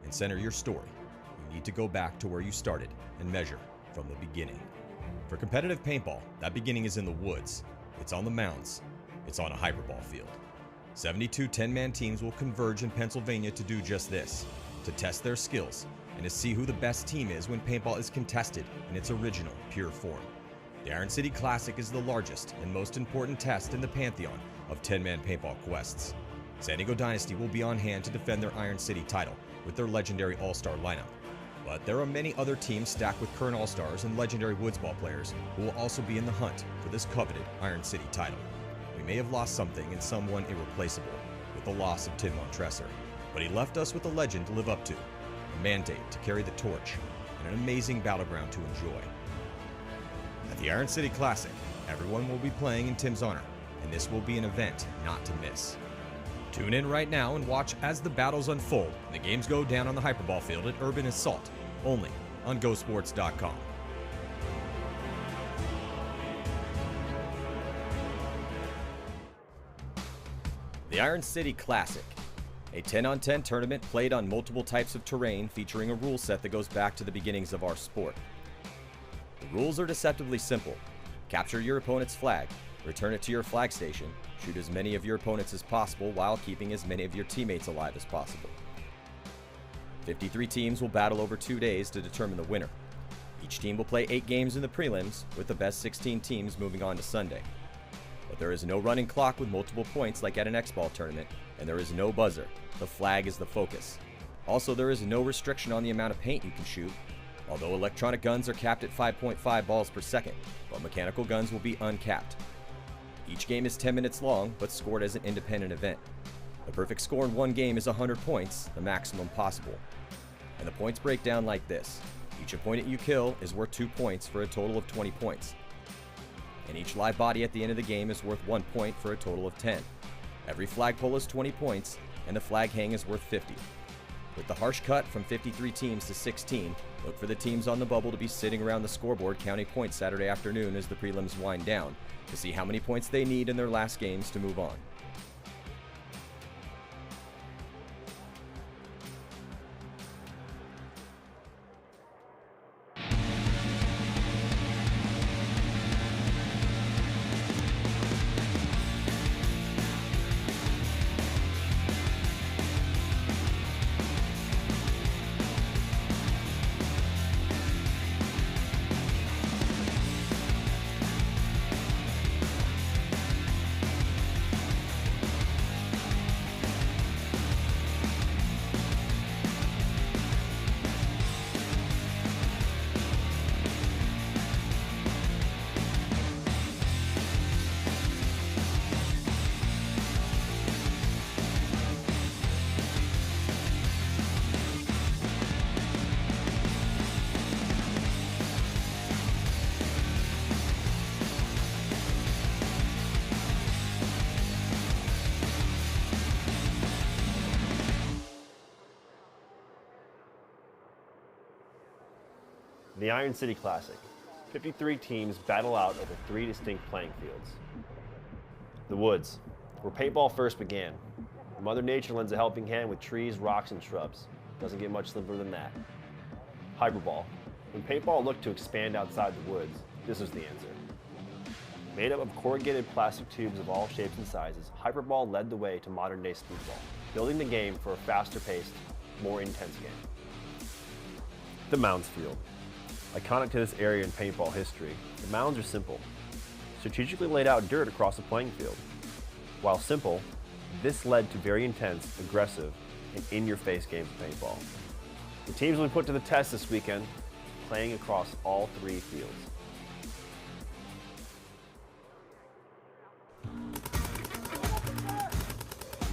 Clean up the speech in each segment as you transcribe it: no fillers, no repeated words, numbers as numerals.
and center your story, you need to go back to where you started and measure from the beginning. For competitive paintball, that beginning is in the woods. It's on the mounds. It's on a hyperball field. 72 10-man teams will converge in Pennsylvania to do just this, to test their skills and to see who the best team is when paintball is contested in its original, pure form. The Iron City Classic is the largest and most important test in the pantheon of 10-man paintball quests. San Diego Dynasty will be on hand to defend their Iron City title with their legendary all-star lineup. But there are many other teams stacked with current all-stars and legendary woods ball players who will also be in the hunt for this coveted Iron City title. We may have lost something in someone irreplaceable with the loss of Tim Montresor, but he left us with a legend to live up to, a mandate to carry the torch, and an amazing battleground to enjoy. At the Iron City Classic, everyone will be playing in Tim's honor, and this will be an event not to miss. Tune in right now and watch as the battles unfold and the games go down on the Hyperball field at Urban Assault, only on GoSports.com. The Iron City Classic, a 10-on-10 tournament played on multiple types of terrain featuring a rule set that goes back to the beginnings of our sport. The rules are deceptively simple. Capture your opponent's flag, return it to your flag station, shoot as many of your opponents as possible while keeping as many of your teammates alive as possible. 53 teams will battle over 2 days to determine the winner. Each team will play 8 games in the prelims, with the best 16 teams moving on to Sunday. But there is no running clock with multiple points like at an X-Ball tournament, and there is no buzzer. The flag is the focus. Also, there is no restriction on the amount of paint you can shoot, although electronic guns are capped at 5.5 balls per second, but mechanical guns will be uncapped. Each game is 10 minutes long, but scored as an independent event. The perfect score in one game is 100 points, the maximum possible. And the points break down like this. Each opponent you kill is worth 2 points for a total of 20 points. And each live body at the end of the game is worth 1 point for a total of 10. Every flagpole is 20 points, and the flag hang is worth 50. With the harsh cut from 53 teams to 16, look for the teams on the bubble to be sitting around the scoreboard counting points Saturday afternoon as the prelims wind down to see how many points they need in their last games to move on. The Iron City Classic. 53 teams battle out over 3 distinct playing fields. The woods, where paintball first began. Mother Nature lends a helping hand with trees, rocks, and shrubs. Doesn't get much simpler than that. Hyperball. When paintball looked to expand outside the woods, this was the answer. Made up of corrugated plastic tubes of all shapes and sizes, Hyperball led the way to modern-day speedball, building the game for a faster-paced, more intense game. The Mounds Field. Iconic to this area in paintball history, the mounds are simple, strategically laid out dirt across the playing field. While simple, this led to very intense, aggressive, and in-your-face games of paintball. The teams will be put to the test this weekend, playing across all 3 fields.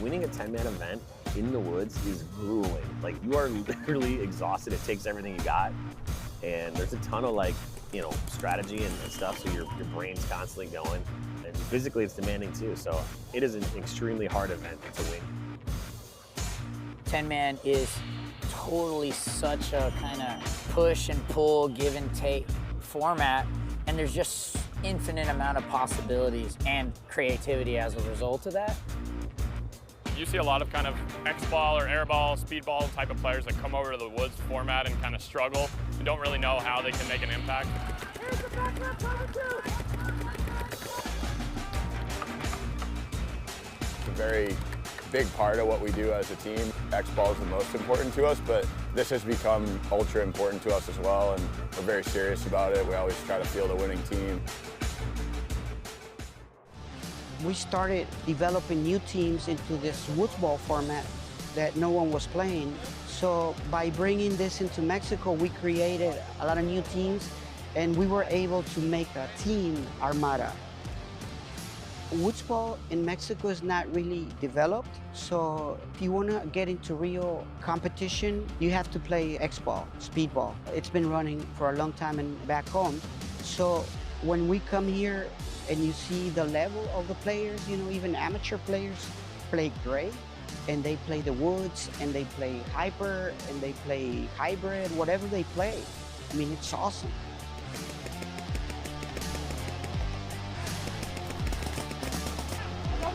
Winning a 10-man event in the woods is grueling. Like, you are literally exhausted. It takes everything you got. And there's a ton of strategy and stuff, so your brain's constantly going. And physically it's demanding too, so it is an extremely hard event to win. 10-man is totally such a kind of push and pull, give and take format, and there's just infinite amount of possibilities and creativity as a result of that. You see a lot of kind of X-ball or airball, speedball type of players that come over to the woods format and kind of struggle and don't really know how they can make an impact. It's a very big part of what we do as a team. X-ball is the most important to us, but this has become ultra important to us as well, and we're very serious about it. We always try to field a winning team. We started developing new teams into this woods ball format that no one was playing. So by bringing this into Mexico, we created a lot of new teams, and we were able to make a team armada. Woods ball in Mexico is not really developed, so if you want to get into real competition, you have to play X-ball, speedball. It's been running for a long time and back home. So when we come here and you see the level of the players, you know, even amateur players play great, and they play the woods, and they play hyper, and they play hybrid, whatever they play. I mean, it's awesome.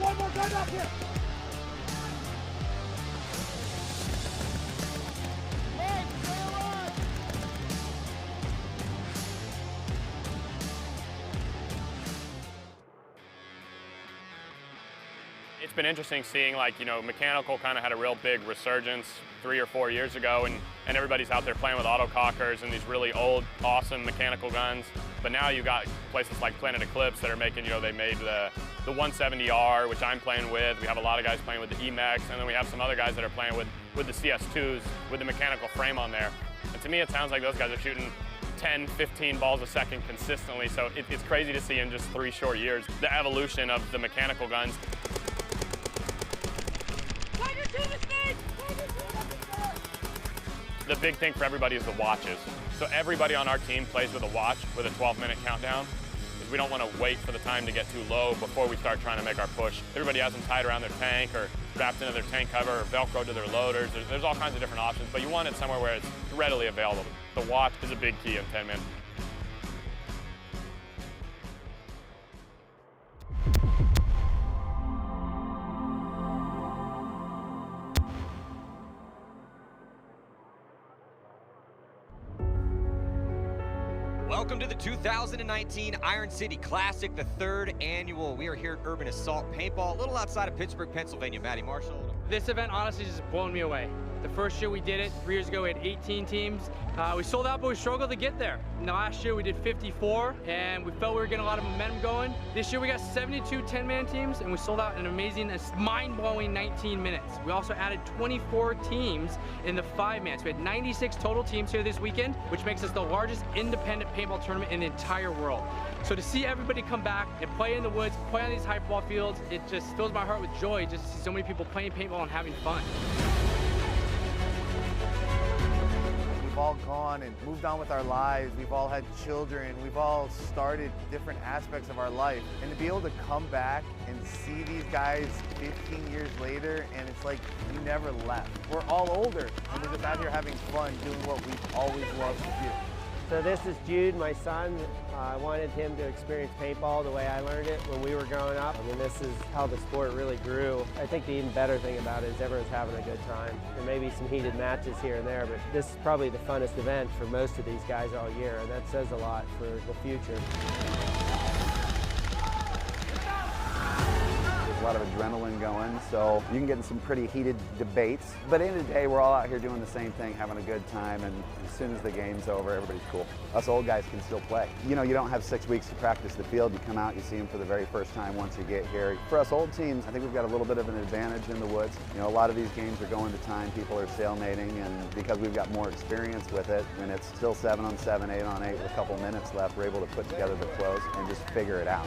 One more guy back here. It's been interesting seeing, like, you know, mechanical kind of had a real big resurgence 3 or 4 years ago, and everybody's out there playing with autocockers and these really old, awesome mechanical guns. But now you got places like Planet Eclipse that are making, you know, they made the 170R, which I'm playing with. We have a lot of guys playing with the EMEX, and then we have some other guys that are playing with the CS2s with the mechanical frame on there. And to me, it sounds like those guys are shooting 10, 15 balls a second consistently. So it's crazy to see in just 3 short years the evolution of the mechanical guns. The big thing for everybody is the watches. So everybody on our team plays with a watch with a 12-minute countdown. We don't want to wait for the time to get too low before we start trying to make our push. Everybody has them tied around their tank or wrapped into their tank cover or Velcro to their loaders. There's all kinds of different options, but you want it somewhere where it's readily available. The watch is a big key in 10-man. Welcome to the 2019 Iron City Classic, the 3rd annual. We are here at Urban Assault Paintball, a little outside of Pittsburgh, Pennsylvania. Matty Marshall. This event honestly just blown me away. The first year we did it, 3 years ago, we had 18 teams. We sold out, but we struggled to get there. And the last year we did 54, and we felt we were getting a lot of momentum going. This year we got 72 10-man teams, and we sold out in an amazing, mind-blowing 19 minutes. We also added 24 teams in the 5-man. So we had 96 total teams here this weekend, which makes us the largest independent paintball tournament in the entire world. So to see everybody come back and play in the woods, play on these hyperball fields, it just fills my heart with joy just to see so many people playing paintball and having fun. We've all gone and moved on with our lives. We've all had children. We've all started different aspects of our life. And to be able to come back and see these guys 15 years later, and it's like you never left. We're all older, and we're just out here having fun doing what we've always loved to do. So this is Jude, my son. I wanted him to experience paintball the way I learned it when we were growing up. I mean, this is how the sport really grew. I think the even better thing about it is everyone's having a good time. There may be some heated matches here and there, but this is probably the funnest event for most of these guys all year, and that says a lot for the future. There's a lot of adrenaline going, so you can get in some pretty heated debates. But at the end of the day, we're all out here doing the same thing, having a good time, and as soon as the game's over, everybody's cool. Us old guys can still play. You know, you don't have 6 weeks to practice the field. You come out, you see them for the very first time once you get here. For us old teams, I think we've got a little bit of an advantage in the woods. You know, a lot of these games are going to time, people are stalemating, and because we've got more experience with it, and it's still 7-on-7, 8-on-8 with a couple minutes left, we're able to put together the flows and just figure it out.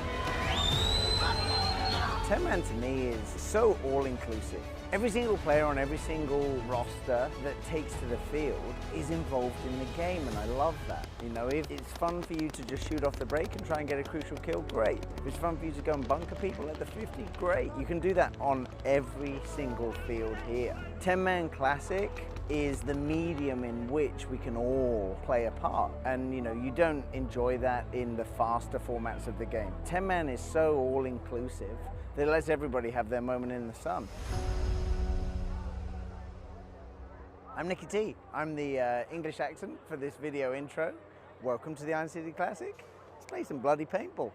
10-man to me is so all-inclusive. Every single player on every single roster that takes to the field is involved in the game, and I love that. You know, if it's fun for you to just shoot off the break and try and get a crucial kill, great. If it's fun for you to go and bunker people at the 50, great. You can do that on every single field here. 10-man Classic is the medium in which we can all play a part. And you know, you don't enjoy that in the faster formats of the game. 10-man is so all-inclusive that it lets everybody have their moment in the sun. I'm Nicky T. I'm the English accent for this video intro. Welcome to the Iron City Classic. Let's play some bloody paintball.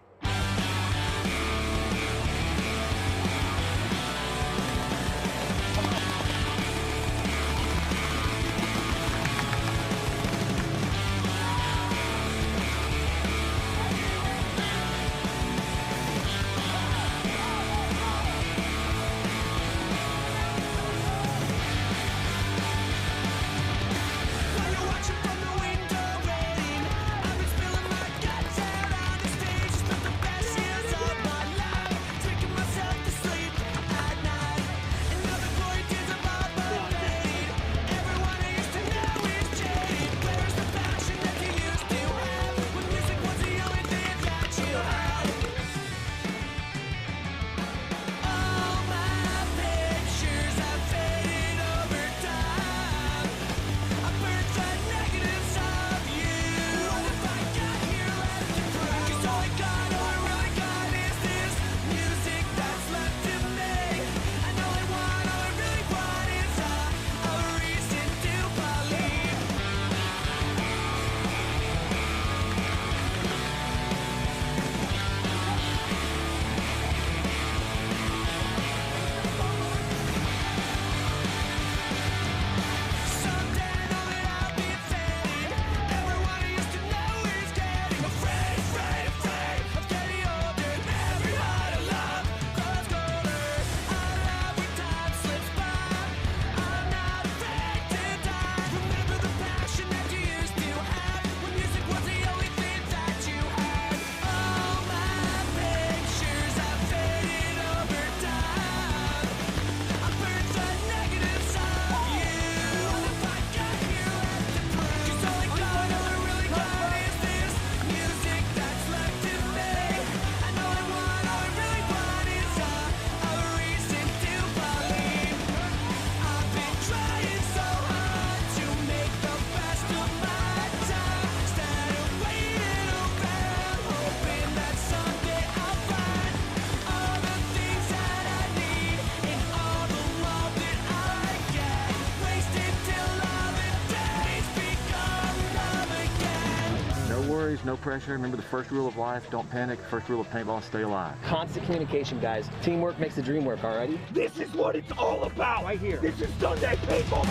No pressure. Remember the first rule of life, don't panic. First rule of paintball, stay alive. Constant communication, guys. Teamwork makes the dream work, alrighty? This is what it's all about. Right here. This is Sunday Paintball.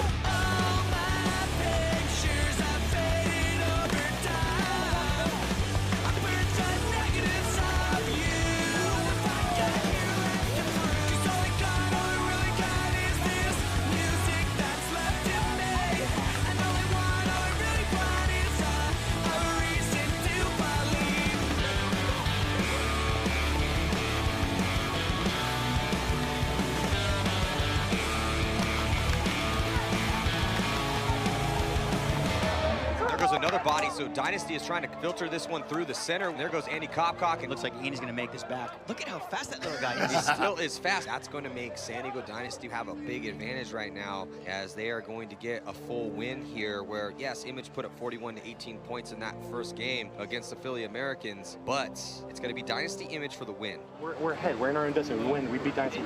Another body, so Dynasty is trying to filter this one through the center. There goes Andy Kopcock. It looks like Andy's going to make this back. Look at how fast that little guy is. He still is fast. That's going to make San Diego Dynasty have a big advantage right now, as they are going to get a full win here, where, yes, Image put up 41 to 18 points in that first game against the Philly Americans, but it's going to be Dynasty Image for the win. We're ahead. We're in our own destiny. We win. We beat Dynasty.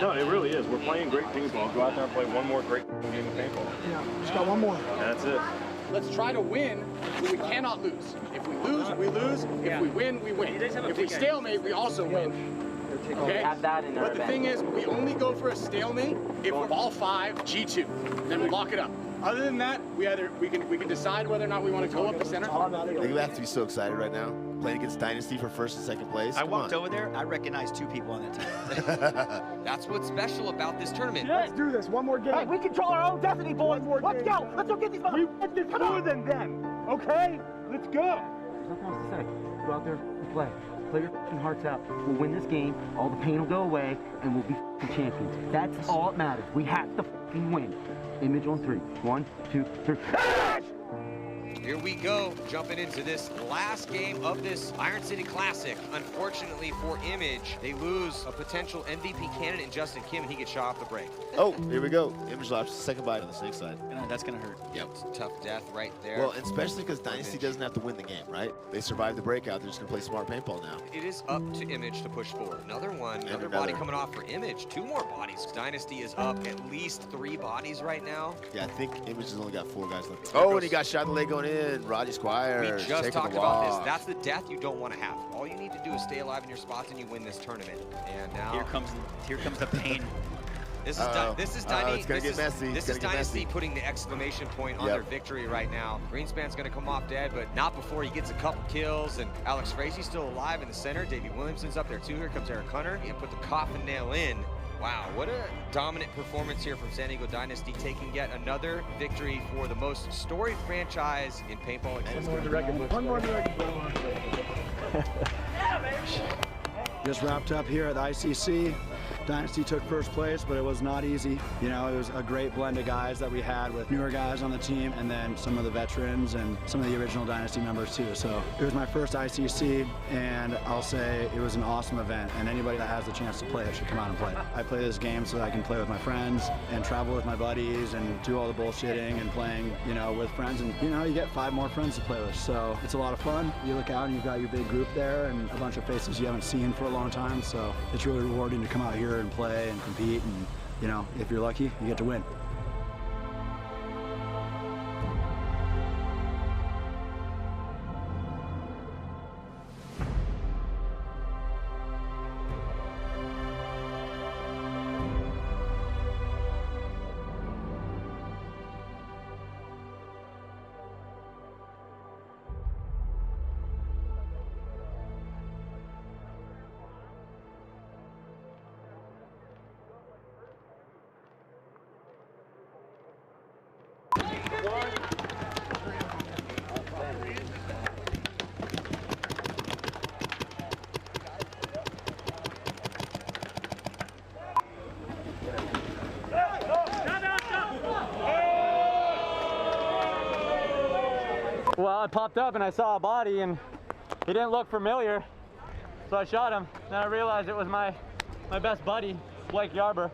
No, it really is. We're playing great paintball. Go out there and play one more great game of paintball. Yeah, just got one more. That's it. Let's try to win, but we cannot lose. If we lose, we lose. If we win, we win. If we stalemate, we also win. Okay? But the thing is, we only go for a stalemate if we're all 5 G2. Then we lock it up. Other than that, we can decide whether or not we want to go up the center. You have to be so excited right now, playing against Dynasty for first and second place. I walked over there, I recognized 2 people on that team. That's what's special about this tournament. Let's do this. One more game. Hey, we control our own destiny, boys. Let's go. Let's go get these motherfuckers. Come on than them. Okay? Let's go. There's nothing else to say. Go out there and play. Play your f***ing hearts out. We'll win this game, all the pain will go away, and we'll be f***ing champions. That's all that matters. We have to f***ing win. Image on 3. 1, 2, 3. here we go, jumping into this last game of this Iron City Classic. Unfortunately for Image, they lose a potential MVP candidate in Justin Kim, and he gets shot off the break. Oh, here we go. Image lost second bite on the snake side. That's going to hurt. Yep. It's a tough death right there. Well, especially because Dynasty doesn't have to win the game, right? They survived the breakout. They're just going to play smart paintball now. It is up to Image to push forward. Another one, another body coming off for Image. 2 more bodies. Dynasty is up at least 3 bodies right now. Yeah, I think Image has only got 4 guys left. Oh, and he got shot in the leg going in. Roddy Squire. We just talked about this. That's the death you don't want to have. All you need to do is stay alive in your spots and you win this tournament. And now here comes the pain. This is Dynasty putting the exclamation point on their victory right now. Greenspan's going to come off dead, but not before he gets a couple kills. And Alex Fraige still alive in the center. Davey Williamson's up there too. Here comes Eric Hunter and put the coffin nail in. Wow, what a dominant performance here from San Diego Dynasty, taking yet another victory for the most storied franchise in paintball existence. One more in the record book. Just wrapped up here at the ICC. Dynasty took first place, but it was not easy. You know, it was a great blend of guys that we had with newer guys on the team and then some of the veterans and some of the original Dynasty members too. So it was my first ICC, and I'll say it was an awesome event, and anybody that has the chance to play it should come out and play. I play this game so that I can play with my friends and travel with my buddies and do all the bullshitting and playing, you know, with friends. And, you know, you get 5 more friends to play with. So it's a lot of fun. You look out and you've got your big group there and a bunch of faces you haven't seen for a long time. So it's really rewarding to come out here and play and compete, and you know, if you're lucky, you get to win. Well, I popped up and I saw a body and he didn't look familiar, so I shot him. Then I realized it was my best buddy, Blake Yarber.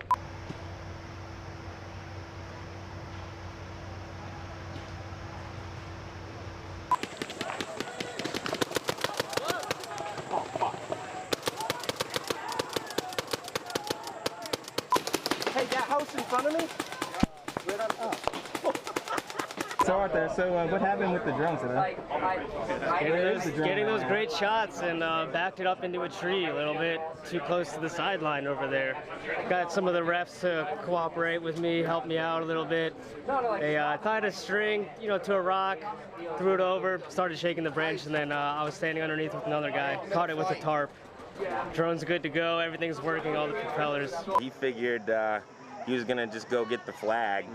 Hey, that house in front of me? So Arthur, what happened with the drones today? Getting those great shots and backed it up into a tree a little bit too close to the sideline over there. Got some of the refs to cooperate with me, help me out a little bit. They tied a string, you know, to a rock, threw it over, started shaking the branch, and then I was standing underneath with another guy, caught it with a tarp. Drone's good to go, everything's working, all the propellers. He figured he was gonna just go get the flag,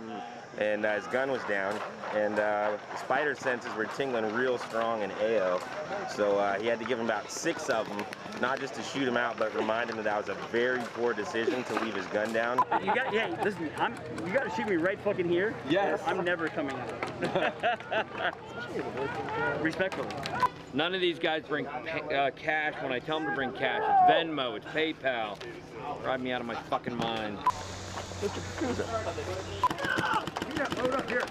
and his gun was down, and the spider senses were tingling real strong in AO, so he had to give him about 6 of them, not just to shoot him out, but remind him that that was a very poor decision to leave his gun down. Listen, you got to shoot me right fucking here. Yes. I'm never coming out. Respectfully. None of these guys bring cash when I tell them to bring cash. It's Venmo, it's PayPal. Drive me out of my fucking mind. Load up here.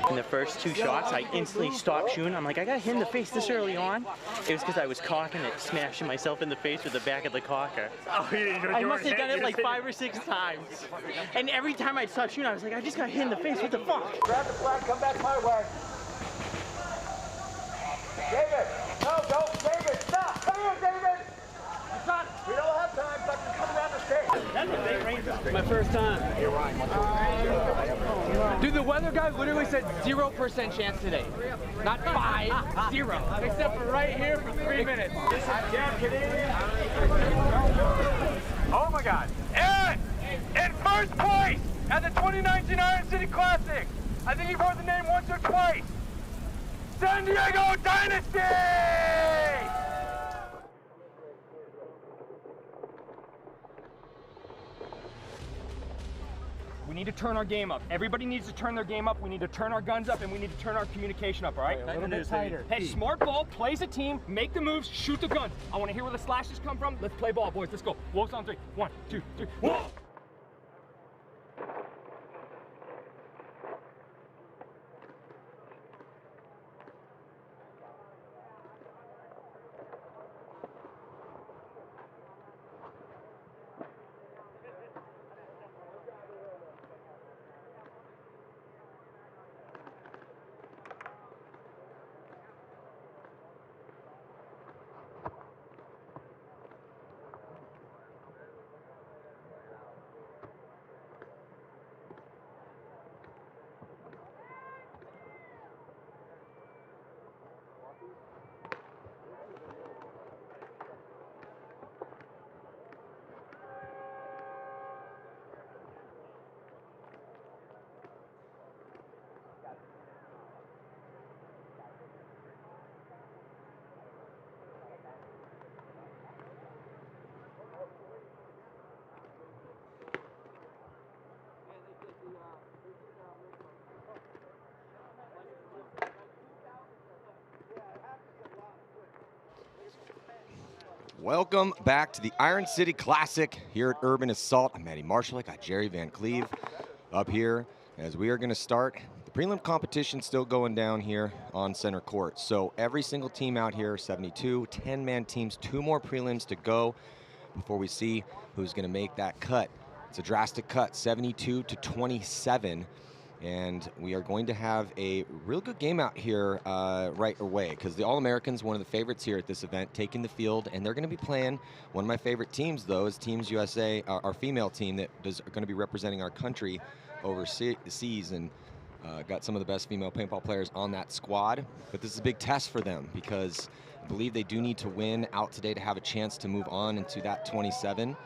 In the first 2 shots, I instantly stopped shooting. I'm like, I got hit in the face this early on. It was because I was cocking it, smashing myself in the face with the back of the cocker. Oh, I must have done it like 5 or 6 times. And every time I'd stop shooting, I was like, I just got hit in the face. What the fuck? Grab the flag, come back my way. David! No, don't! David, stop! Come here, David! We don't have time, but you're coming down the stairs. That's a big range. My first time. Dude, the weather guy literally said 0% chance today. Not 5, 0. Except for right here for 3 minutes. Oh my God. Aaron! In first place at the 2019 Iron City Classic. I think you've heard the name once or twice. San Diego Dynasty! We need to turn our game up. Everybody needs to turn their game up. We need to turn our guns up, and we need to turn our communication up, all right? A little bit tighter. Hey, smart ball, plays a team, make the moves, shoot the gun. I want to hear where the slashes come from. Let's play ball, boys. Let's go. Wolves on 3. 1, 2, 3. Whoa! Welcome back to the Iron City Classic here at Urban Assault. I'm Matty Marshall. I got Jerry Van Cleve up here as we are going to start. The prelim competition still going down here on center court. So every single team out here, 72, 10-man teams, 2 more prelims to go before we see who's going to make that cut. It's a drastic cut, 72 to 27. And we are going to have a real good game out here right away because the All-Americans, one of the favorites here at this event, taking the field, and they're going to be playing one of my favorite teams, though, is Teams USA, our female team that are going to be representing our country overseas, and got some of the best female paintball players on that squad. But this is a big test for them because I believe they do need to win out today to have a chance to move on into that 27.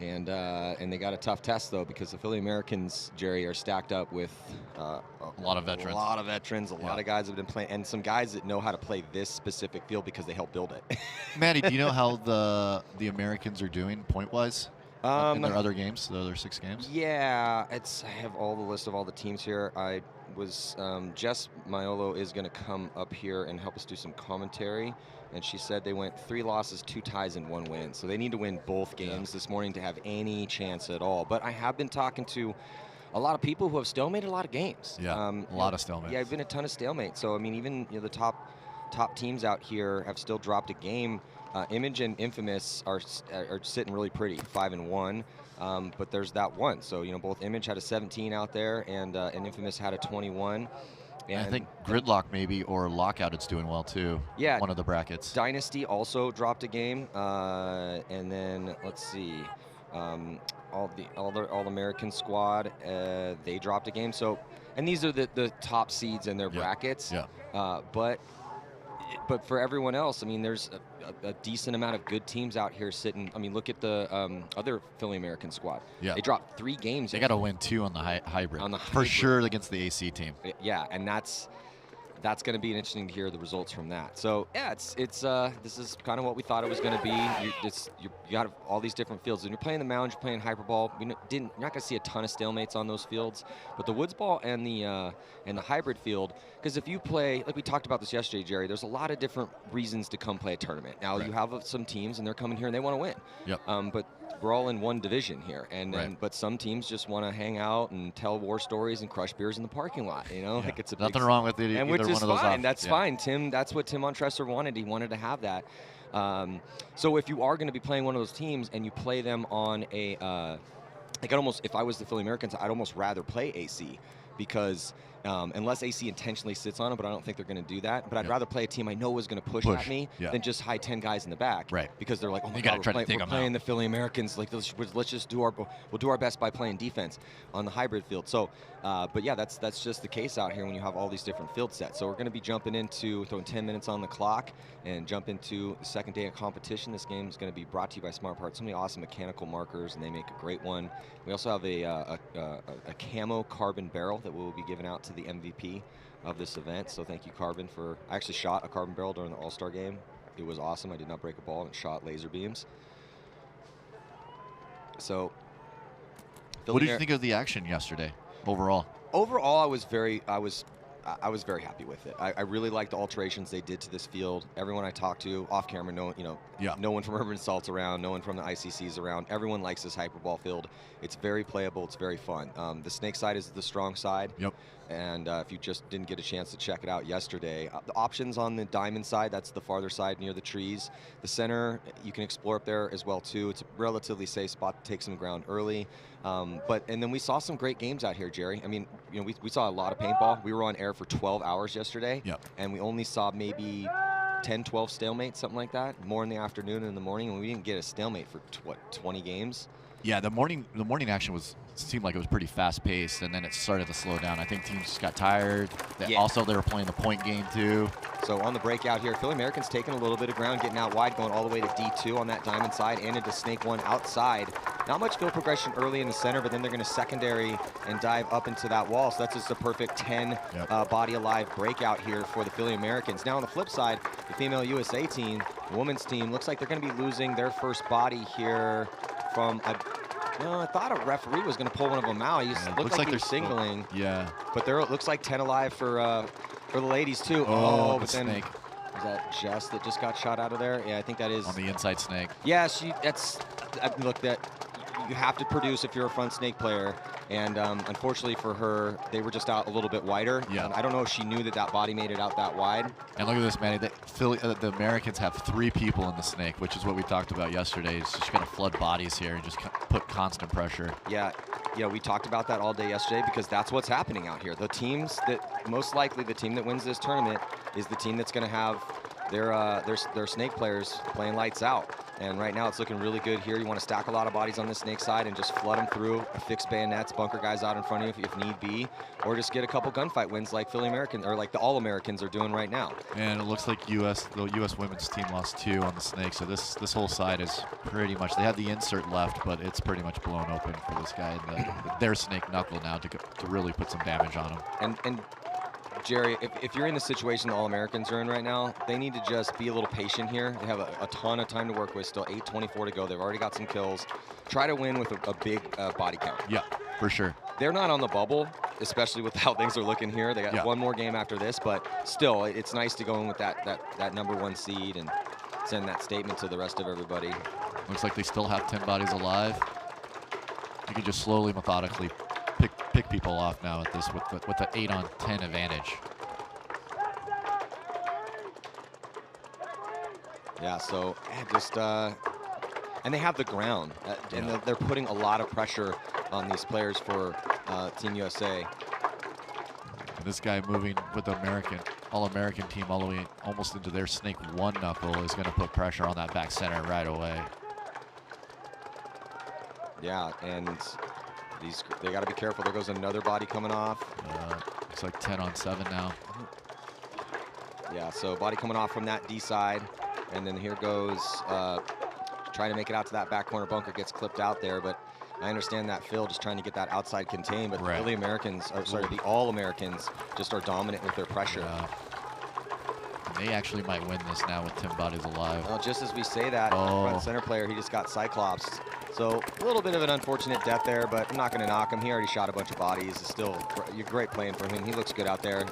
And they got a tough test, though, because the Philly Americans, Jerry, are stacked up with a lot of veterans. A lot of veterans, a lot of guys have been playing, and some guys that know how to play this specific field because they helped build it. Matty, do you know how the Americans are doing point-wise in their other games, the other 6 games? Yeah, I have all the list of all the teams here. I was Jess Maiolo is going to come up here and help us do some commentary. And she said they went 3 losses, 2 ties, and 1 win. So they need to win both games this morning to have any chance at all. But I have been talking to a lot of people who have stalemated a lot of games. Yeah, a lot of stalemates. Yeah, I've been a ton of stalemates. So, I mean, even the top teams out here have still dropped a game. Image and Infamous are sitting really pretty, 5-1. But there's that one. So, both Image had a 17 out there, and Infamous had a 21. And I think Gridlock maybe, or Lockout, it's doing well too. Yeah. One of the brackets. Dynasty also dropped a game. And then, let's see, All-American squad, they dropped a game. So, and these are the top seeds in their brackets. Yeah. But for everyone else, I mean, there's a decent amount of good teams out here sitting. I mean, look at the other Philly American squad. Yeah. They dropped 3 games. They got to win 2 on the hybrid. For sure against the AC team. Yeah, and that's going to be interesting to hear the results from that. So yeah, this is kind of what we thought it was going to be. You got all these different fields. When you're playing the mound, you're playing Hyperball. You're not going to see a ton of stalemates on those fields, but the Woods Ball and the hybrid field. Because if you play, like we talked about this yesterday, Jerry, there's a lot of different reasons to come play a tournament. Now you have some teams and they're coming here and they want to win. Yep. But we're all in one division here, but some teams just want to hang out and tell war stories and crush beers in the parking lot. Like it's nothing wrong with it. And which is fine. That's fine. Tim, that's what Tim Ontresser wanted. He wanted to have that. So if you are going to be playing one of those teams and you play them on a, if I was the Philly Americans, I'd almost rather play AC because unless AC intentionally sits on it, but I don't think they're going to do that. But I'd rather play a team I know is going to push at me than just hide 10 guys in the back. Right. Because they're like, oh my God, we're playing the Philly Americans. Like, let's just we'll do our best by playing defense on the hybrid field. So, but yeah, that's just the case out here when you have all these different field sets. So we're going to be jumping into throwing 10 minutes on the clock and jump into the second day of competition. This game is going to be brought to you by Smart Parts. So many awesome mechanical markers, and they make a great one. We also have a camo carbon barrel that we'll be giving out to the MVP of this event. So thank you, Carbon, for. I actually shot a carbon barrel during the All-Star game. It was awesome. I did not break a ball and shot laser beams. So What did you think of the action yesterday, overall? Overall, I was very happy with it. I really liked the alterations they did to this field. Everyone I talked to off camera, no one from Urban Assault's around, no one from the ICC's around. Everyone likes this Hyperball field. It's very playable. It's very fun. The snake side is the strong side. Yep. And if you just didn't get a chance to check it out yesterday, the options on the diamond side, that's the farther side near the trees. The center, you can explore up there as well too. It's a relatively safe spot to take some ground early. And then we saw some great games out here, Jerry. I mean, we saw a lot of paintball. We were on air for 12 hours yesterday. Yep. And we only saw maybe 10, 12 stalemates, something like that. More in the afternoon and in the morning, and we didn't get a stalemate for 20 games. Yeah, the morning action seemed like it was pretty fast paced, and then it started to slow down. I think teams just got tired. Also, they were playing the point game too. So on the breakout here, Philly Americans taking a little bit of ground, getting out wide, going all the way to D2 on that diamond side and into snake 1 outside. Not much field progression early in the center, but then they're going to secondary and dive up into that wall. So that's just a perfect 10 body alive breakout here for the Philly Americans. Now on the flip side, the female USA team, the women's team, looks like they're going to be losing their first body here from I thought a referee was going to pull one of them out. He looks like they're singling. Yeah. But there it looks like 10 alive for the ladies too. But then snake. Was that Jess that just got shot out of there? Yeah, I think that is on the inside snake. Yeah, look, that you have to produce if you're a front snake player. And unfortunately for her, they were just out a little bit wider. Yeah. I don't know if she knew that body made it out that wide. And look at this, Manny. The Americans have 3 people in the snake, which is what we talked about yesterday. It's just going to flood bodies here and just put constant pressure. Yeah, we talked about that all day yesterday because that's what's happening out here. The teams that, most likely the team that wins this tournament is the team that's going to have their snake players playing lights out. And right now it's looking really good here. You want to stack a lot of bodies on the snake side and just flood them through, fix bayonets, bunker guys out in front of you if need be, or just get a couple gunfight wins like Philly American or like the All-Americans are doing right now. And it looks like the U.S. women's team lost 2 on the snake, so this whole side is pretty much, they have the insert left, but it's pretty much blown open for this guy. Their snake knuckle now to really put some damage on him. And Jerry, if you're in the situation the All-Americans are in right now, they need to just be a little patient here. They have a ton of time to work with, still 8:24 to go. They've already got some kills. Try to win with a big body count. Yeah, for sure. They're not on the bubble, especially with how things are looking here. They got one more game after this, but still, it's nice to go in with that #1 seed and send that statement to the rest of everybody. Looks like they still have 10 bodies alive. You can just slowly, methodically pick people off now at this with the 8-on-10 advantage. Yeah, so just and they have the ground, and they're putting a lot of pressure on these players for Team USA. And this guy moving with the All-American team all the way almost into their snake 1 knuckle is going to put pressure on that back center right away. Yeah, and they got to be careful. There goes another body coming off. It's like 10-on-7 now. Yeah, so body coming off from that D side, and then here goes trying to make it out to that back corner bunker, gets clipped out there, but I understand that Phil just trying to get that outside contained, but the All-Americans just are dominant with their pressure. Yeah. They actually might win this now with 10 bodies alive. Well, just as we say that, front center player, he just got cyclopsed. So a little bit of an unfortunate death there, but I'm not going to knock him. He already shot a bunch of bodies. It's still great playing for him. He looks good out there.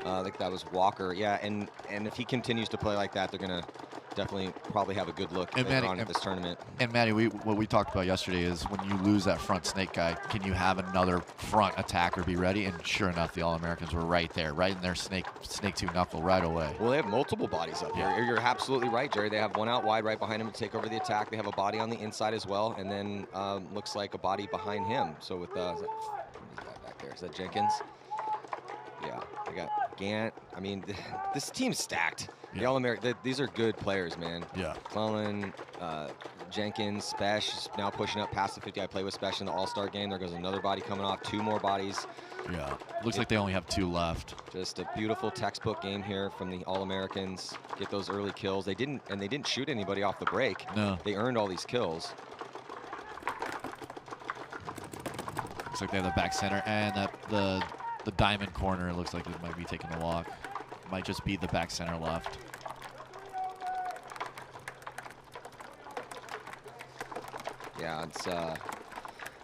I think that was Walker. Yeah, and if he continues to play like that, they're going to definitely probably have a good look later on at this tournament. And Matty, what we talked about yesterday is when you lose that front snake guy, can you have another front attacker be ready? And sure enough, the All-Americans were right there, right in their snake 2 knuckle right away. Well, they have multiple bodies up here. You're absolutely right, Jerry. They have one out wide right behind him to take over the attack. They have a body on the inside as well, and then looks like a body behind him. So with who's that back there? Is that Jenkins? Yeah, they got Gant. I mean, this team's stacked. The All-American, these are good players, man. Yeah. Clellan, Jenkins, Spesh is now pushing up past the 50. I play with Spesh in the All-Star game. There goes another body coming off, 2 more bodies. Yeah, looks like they only have 2 left. Just a beautiful textbook game here from the All-Americans. Get those early kills. They didn't shoot anybody off the break. No. They earned all these kills. Looks like they have the back center and the diamond corner. It looks like it might be taking a walk. Might just be the back center left. Yeah, it's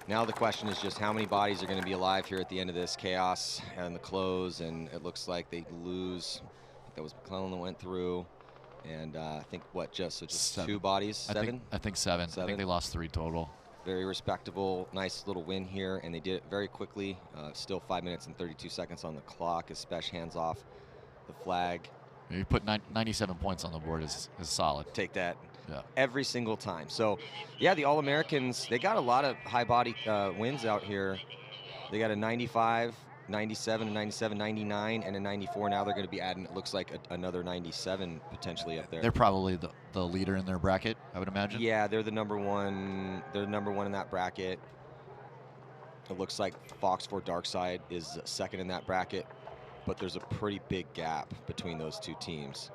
Now the question is just how many bodies are going to be alive here at the end of this chaos and the close, and it looks like they lose. I think that was McClellan that went through, and I think just 2 bodies, 7? I think 7. I think they lost 3 total. Very respectable, nice little win here, and they did it very quickly. Still 5 minutes and 32 seconds on the clock as Spesh hands off the flag. You put 97 points on the board is solid. Take that. Every single time. So, yeah, the All-Americans, they got a lot of high-body wins out here. They got a 95, 97, a 97, 99, and a 94. Now they're going to be adding, it looks like, another 97 potentially up there. They're probably the leader in their bracket, I would imagine. Yeah, they're the number one. They're number 1 in that bracket. It looks like Fox 4 Darkside is second in that bracket, but there's a pretty big gap between those 2 teams.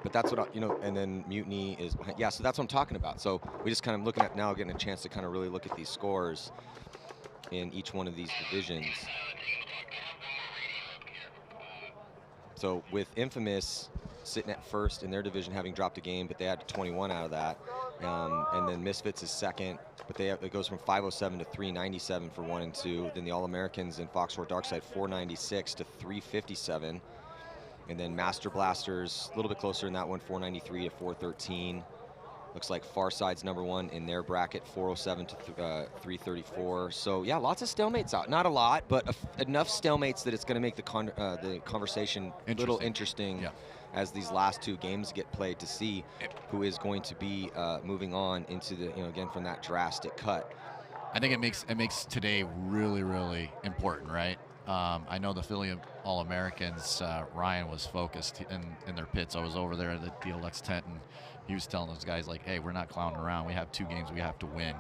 But that's what, and then Mutiny is behind. Yeah, so that's what I'm talking about. So we just kind of looking at now, getting a chance to kind of really look at these scores in each one of these divisions. So with Infamous sitting at first in their division, having dropped a game, but they had 21 out of that. And then Misfits is second, but it goes from 507 to 397 for 1 and 2. Then the All-Americans and Fox 4 Darkside 496 to 357. And then Master Blasters, a little bit closer in that one, 493 to 413. Looks like Farside's number 1 in their bracket, 407 to 334. So yeah, lots of stalemates out. Not a lot, but enough stalemates that it's going to make the conversation a little interesting as these last 2 games get played, to see who is going to be moving on into the, again, from that drastic cut. I think it makes today really, really important, right? I know the Philly All-Americans, Ryan was focused in their pits. I was over there at the DLX tent, and he was telling those guys, like, hey, we're not clowning around. We have 2 games we have to win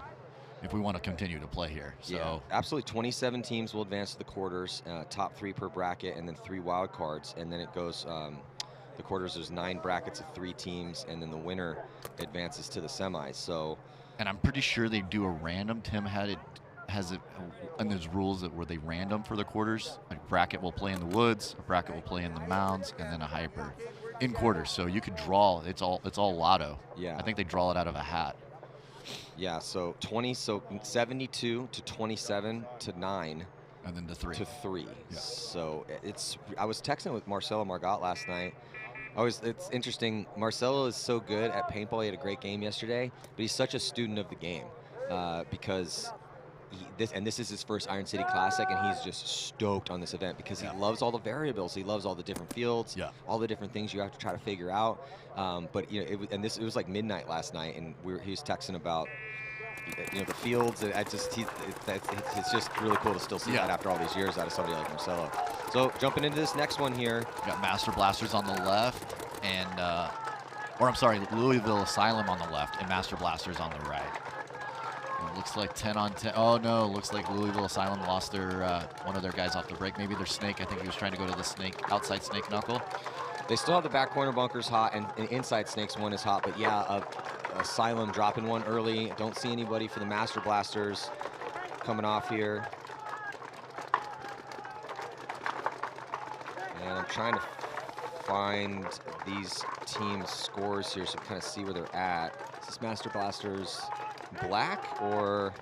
if we want to continue to play here. So yeah, absolutely. 27 teams will advance to the quarters, top 3 per bracket, and then 3 wild cards. And then it goes, the quarters, there's 9 brackets of 3 teams, and then the winner advances to the semis. So, and I'm pretty sure they do a random. Tim has it, and there's rules that were they random for the quarters. A bracket will play in the woods, a bracket will play in the mounds, and then a hyper in quarters. So you could draw. It's all lotto. Yeah. I think they draw it out of a hat. Yeah. So 72 to 27 to 9. And then to 3. To 3. Yeah. So I was texting with Marcelo Margot last night. It's interesting. Marcelo is so good at paintball. He had a great game yesterday, but he's such a student of the game because this is his first Iron City Classic, and he's just stoked on this event because he loves all the variables. He loves all the different fields, all the different things you have to try to figure out. But it was like midnight last night, and he was texting about the fields. It's just really cool to still see that after all these years out of somebody like Marcelo. So jumping into this next one here, got Master Blasters on the left, and Louisville Asylum on the left, and Master Blasters on the right. It looks like 10 on 10. Oh no, looks like Louisville Asylum lost their one of their guys off the break. Maybe their snake. I think he was trying to go to the outside snake knuckle. They still have the back corner bunkers hot, and inside snakes one is hot. But yeah, Asylum dropping one early. Don't see anybody for the Master Blasters coming off here. And I'm trying to find these teams' scores here so kind of see where they're at. Is this Master Blasters black or?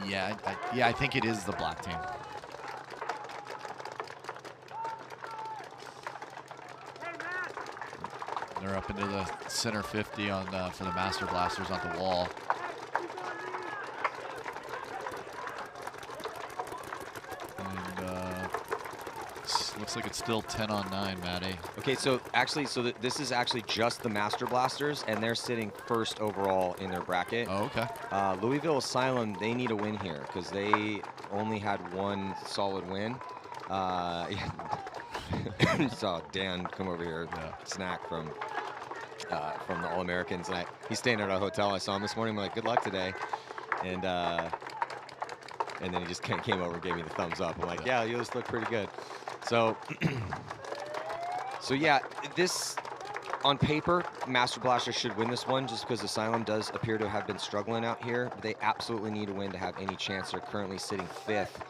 Yeah, I think it is the black team. They're up into the center 50 on for the Master Blasters on the wall. And looks like it's still 10 on 9, Matty. Okay, so this is actually just the Master Blasters, and they're sitting first overall in their bracket. Oh, okay. Louisville Asylum, they need a win here because they only had one solid win. Saw Dan come over here, snack from the All-Americans, and he's staying at our hotel. I saw him this morning. I'm like, good luck today, and then he just came over and gave me the thumbs up. I'm like, yeah, you just look pretty good. So, yeah, this on paper, Master Blaster should win this one just because Asylum does appear to have been struggling out here. But they absolutely need a win to have any chance. They're currently sitting 5th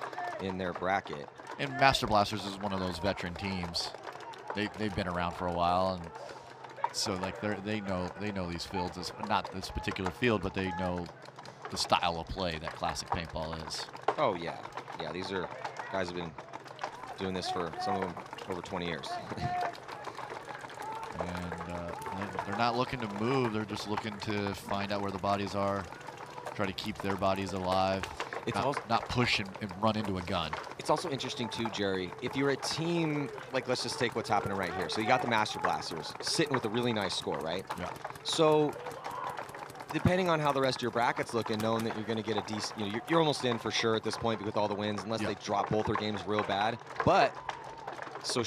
in their bracket. And Master Blasters is one of those veteran teams. They've been around for a while, and so like they know these fields. Not this particular field, but they know the style of play that classic paintball is. Oh yeah, yeah. These are guys have been doing this for some of them over 20 years. And they're not looking to move. They're just looking to find out where the bodies are, try to keep their bodies alive. It's not push and run into a gun. It's also interesting too, Jerry, if you're a team, like let's just take what's happening right here. So you got the Master Blasters sitting with a really nice score, right? Yeah. So depending on how the rest of your bracket's looking, knowing that you're going to get a decent, you know, you're almost in for sure at this point with all the wins, unless they drop both their games real bad. But so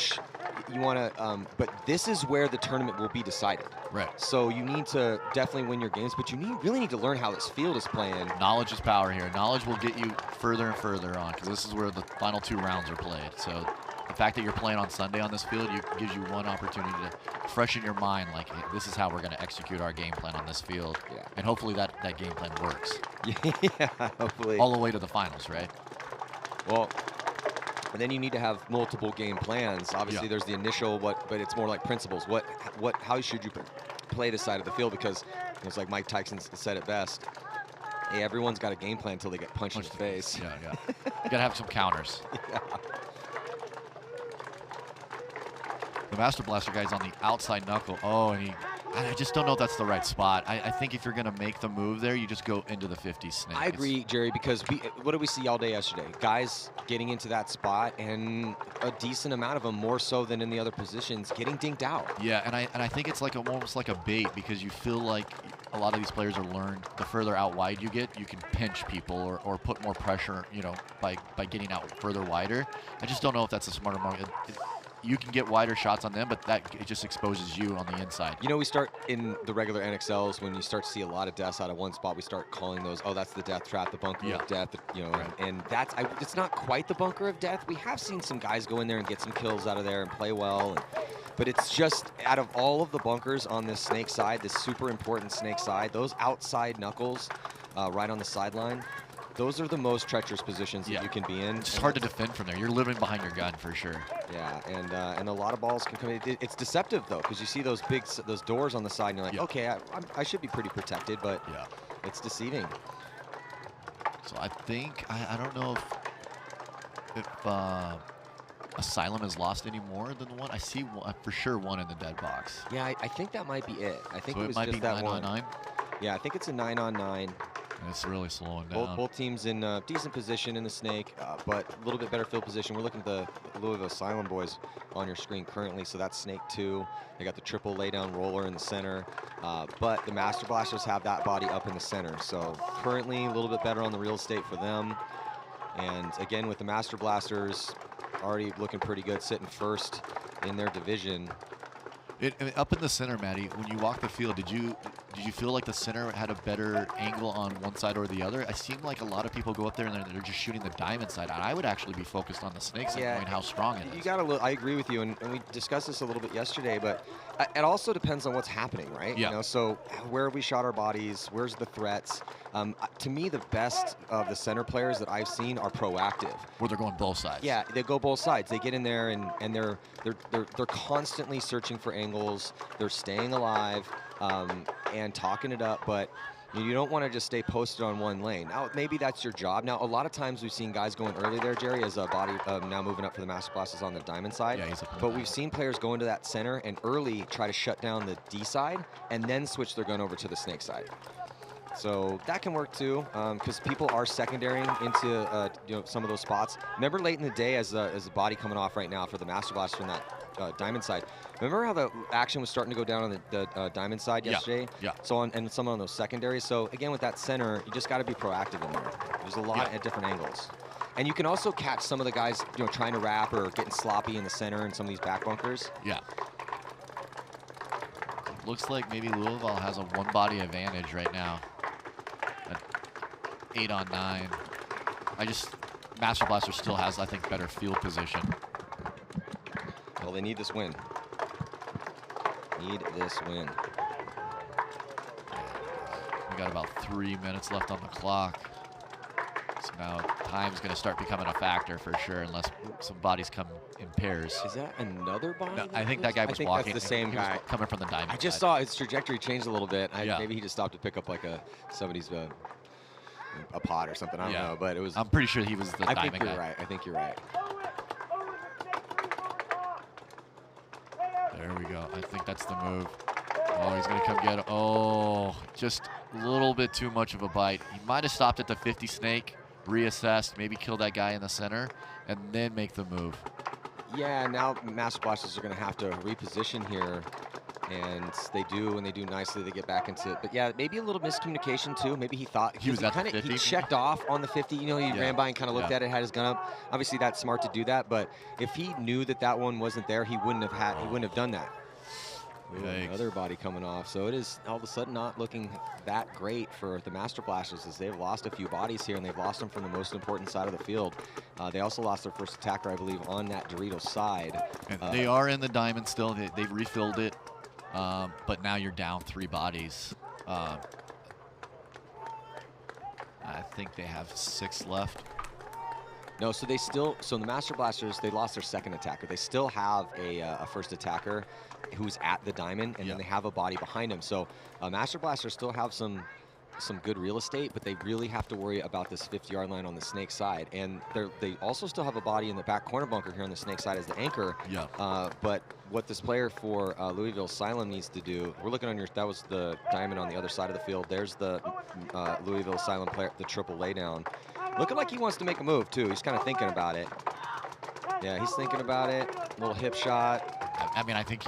you want to, but this is where the tournament will be decided. Right. So you need to definitely win your games, but you really need to learn how this field is playing. Knowledge is power here. Knowledge will get you further and further on, because this is where the final 2 rounds are played. So the fact that you're playing on Sunday on this field gives you one opportunity to freshen your mind, like, hey, this is how we're going to execute our game plan on this field. Yeah. And hopefully that game plan works. Yeah, hopefully. All the way to the finals, right? Well, and then you need to have multiple game plans. Obviously, there's the initial, but it's more like principles. How should you play this side of the field? Because it's like Mike Tyson said it best. Hey, everyone's got a game plan until they get punched in the face. Yeah, yeah. You got to have some counters. Yeah. The Master Blaster guy's on the outside knuckle. Oh, and I just don't know if that's the right spot. I think if you're going to make the move there, you just go into the 50 snake. I agree, Jerry, because what did we see all day yesterday? Guys getting into that spot, and a decent amount of them, more so than in the other positions, getting dinked out. Yeah, and I think it's like almost like a bait, because you feel like a lot of these players are learned. The further out wide you get, you can pinch people or put more pressure, you know, by getting out further wider. I just don't know if that's a smarter move. You can get wider shots on them, but it just exposes you on the inside. You know, we start in the regular NXLs, when you start to see a lot of deaths out of one spot, we start calling those, oh, that's the death trap, the bunker of death, you know, and that's, it's not quite the bunker of death. We have seen some guys go in there and get some kills out of there and play well, but it's just, out of all of the bunkers on this snake side, this super important snake side, those outside knuckles right on the sideline, those are the most treacherous positions that you can be in. It's just hard to defend from there. You're living behind your gun for sure. Yeah, and a lot of balls can come in. It's deceptive though, because you see those those doors on the side, and you're like, okay, I should be pretty protected, but it's deceiving. So I think I don't know if Asylum has lost any more than one. I see for sure one in the dead box. Yeah, I think that might be it. I think so it was might just be that 9-on-9. Yeah, I think it's a 9-on-9. And it's really slowing down. Both teams in decent position in the snake, but a little bit better field position. We're looking at the Louisville Asylum boys on your screen currently. So that's snake 2. They got the triple laydown roller in the center, but the Master Blasters have that body up in the center. So currently a little bit better on the real estate for them. And again, with the Master Blasters already looking pretty good, sitting first in their division. Up in the center, Maddie, when you walk the field, did you feel like the center had a better angle on one side or the other? It seemed like a lot of people go up there and they're just shooting the diamond side. I would actually be focused on the snake side, knowing how strong it is. You got to. I agree with you, and we discussed this a little bit yesterday, but it also depends on what's happening, right? Yeah. You know, so where have we shot our bodies? Where's the threats? To me, the best of the center players that I've seen are proactive. Where they're going both sides. Yeah, they go both sides. They get in there and they're constantly searching for angles. They're staying alive and talking it up, but you don't want to just stay posted on one lane. Now, maybe that's your job. Now, a lot of times we've seen guys going early there, Jerry, as a body now moving up for the Master Blasters on the diamond side. Yeah, but we've seen players go into that center and early try to shut down the D side and then switch their gun over to the snake side. So that can work too, because people are secondarying into some of those spots. Remember late in the day, as a body coming off right now for the Master Blaster from that diamond side. Remember how the action was starting to go down on the diamond side yesterday? Yeah. So and some on those secondaries. So again, with that center, you just got to be proactive in there. There's a lot at different angles. And you can also catch some of the guys, trying to wrap or getting sloppy in the center in some of these back bunkers. Yeah. Looks like maybe Louisville has a one-body advantage right now. 8-on-9. Master Blaster still has, I think, better field position. Well, they need this win. Need this win. We got about 3 minutes left on the clock. So now time's going to start becoming a factor for sure, unless some bodies come in pairs. Is that another body? No, I think that guy was walking. That's the same guy. Coming from the diamond I just saw his trajectory change a little bit. Maybe he just stopped to pick up like a somebody's a pot or something. I don't know, but it was. I'm pretty sure he was the diamond guy. I think you're right. I think you're right. There we go. I think that's the move. Oh, he's going to come get it. Oh, just a little bit too much of a bite. He might have stopped at the 50 snake, reassessed, maybe kill that guy in the center, and then make the move. Yeah, now Master Blasters are going to have to reposition here. And they do, and they do nicely. They get back into it. But yeah, maybe a little miscommunication too. Maybe he thought he was at the 50. He checked off on the 50. You know, he ran by and kind of looked at it, had his gun up. Obviously, that's smart to do that. But if he knew that that one wasn't there, he wouldn't have done that. Ooh, another body coming off. So it is all of a sudden not looking that great for the Master Blasters, as they've lost a few bodies here, and they've lost them from the most important side of the field. They also lost their first attacker, I believe, on that Dorito side. And they are in the diamond still. They've refilled it. But now you're down 3 bodies. I think they have 6 left. No, so they still, so the Master Blasters, they lost their second attacker. They still have a first attacker who's at the diamond, and then they have a body behind him. So Master Blasters still have some good real estate, but they really have to worry about this 50-yard line on the snake side. And they also still have a body in the back corner bunker here on the snake side as the anchor. Yeah. But what this player for Louisville Asylum needs to do, we're looking on that was the diamond on the other side of the field. There's the Louisville Asylum player, the triple laydown. Looking like he wants to make a move too. He's kind of thinking about it. Yeah, he's thinking about it. Little hip shot. I mean, I think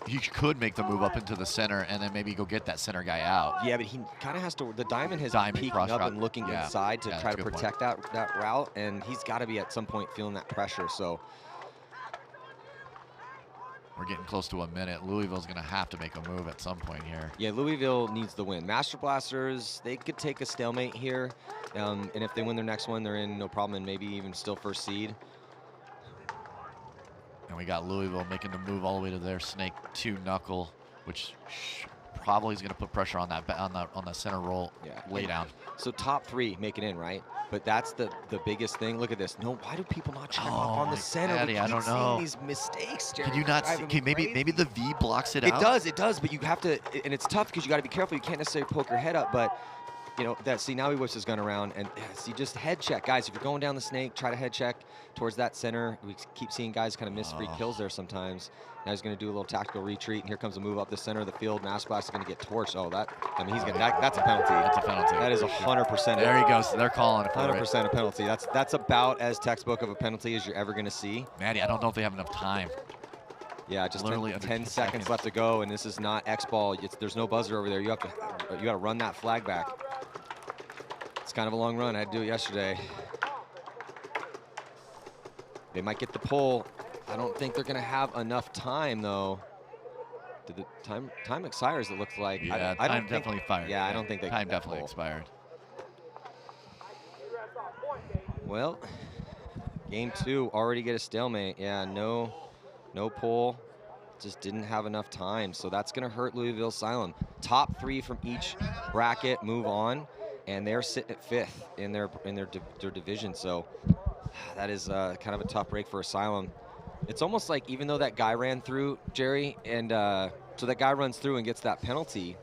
he could make the move up into the center and then maybe go get that center guy out. Yeah, but he kind of has to. The diamond has peeked up and looking inside to try to protect that route, and he's got to be at some point feeling that pressure. So we're getting close to a minute. Louisville's going to have to make a move at some point here. Yeah, Louisville needs the win. Master Blasters, they could take a stalemate here, and if they win their next one, they're in no problem, and maybe even still first seed. And we got Louisville making the move all the way to their snake 2 knuckle, which probably is going to put pressure on that on the center roll lay down. So top 3 make it in, right? But that's the biggest thing. Look at this. No, why do people not check off on the center? Daddy, I don't know. These mistakes, Jerry. Can you not see? Okay, maybe the V blocks it out. It does, but you have to, and it's tough because you got to be careful. You can't necessarily poke your head up, but you know that. See, now he whips his gun around, and see, just head check, guys. If you're going down the snake, try to head check towards that center. We keep seeing guys kind of miss free kills there sometimes. Now he's going to do a little tactical retreat, and here comes a move up the center of the field. Master Blast is going to get torched. Oh, I mean, he's going to. That's a penalty. That's a penalty. That is 100%. There he goes. They're calling it for 100% a penalty. That's about as textbook of a penalty as you're ever going to see. Maddie, I don't know if they have enough time. Yeah, just literally 10 seconds left to go, and this is not X-ball. There's no buzzer over there. You got to run that flag back. It's kind of a long run. I had to do it yesterday. They might get the pull. I don't think they're going to have enough time, though. Did the time expires, it looks like. Yeah, time definitely expired. Yeah, I don't think they time definitely expired. Well, game 2 already get a stalemate. Yeah, no pull. Just didn't have enough time. So that's going to hurt Louisville Asylum. Top 3 from each bracket move on, and they're sitting at 5th in their division. So that is kind of a tough break for Asylum. It's almost like even though that guy ran through, Jerry, and so that guy runs through and gets that penalty,